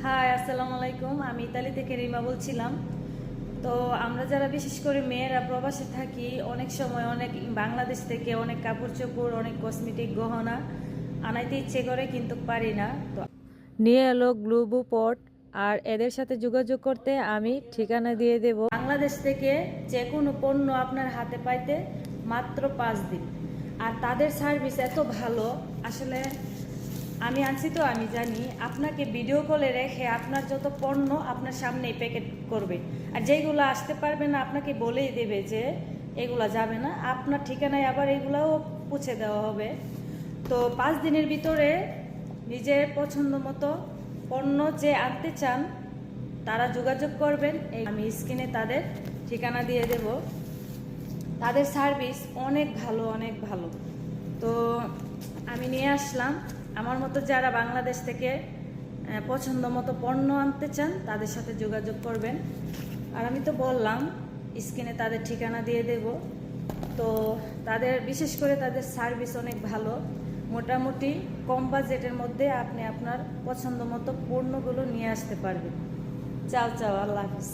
High, আসসালামু আলাইকুম। আমি ইতালি থেকে রিমা বলছিলাম। তো আমরা যারা বিশেষ করে মেয়েরা প্রবাসে থাকি, অনেক সময় অনেক বাংলাদেশ থেকে অনেক কাপড় চোপড়, অনেক কসমেটিক গহনা আনাইতে ইচ্ছে করে, কিন্তু পারি না। তো নিয়ে এলো গ্লুবু পট, আর এদের সাথে যোগাযোগ করতে আমি ঠিকানা দিয়ে দেব। বাংলাদেশ থেকে যে কোনো পণ্য আপনার হাতে পাইতে মাত্র 5 দিন। আর তাদের সার্ভিস এত ভালো, আসলে আমি আনছি তো আমি জানি। আপনাকে ভিডিও কলে রেখে আপনার যত পণ্য আপনার সামনেই প্যাকেট করবে, আর যেগুলো আসতে পারবে না আপনাকে বলেই দেবে যে এগুলা যাবে না, আপনার ঠিকানায় আবার এগুলাও পৌঁছে দেওয়া হবে। তো 5 দিনের ভিতরে নিজের পছন্দ মতো পণ্য যে আনতে চান তারা যোগাযোগ করবেন। আমি স্ক্রিনে তাদের ঠিকানা দিয়ে দেব। তাদের সার্ভিস অনেক ভালো, অনেক ভালো। তো আমি নিয়ে আসলাম। আমার মতো যারা বাংলাদেশ থেকে পছন্দ মতো পণ্য আনতে চান তাদের সাথে যোগাযোগ করবেন। আর আমি তো বললাম স্ক্রিনে তাদের ঠিকানা দিয়ে দেব। তো তাদের বিশেষ করে তাদের সার্ভিস অনেক ভালো। মোটামুটি কম বাজেটের মধ্যে আপনি আপনার পছন্দ মতো পণ্যগুলো নিয়ে আসতে পারবেন। চাও চাও, আল্লাহ হাফিজ।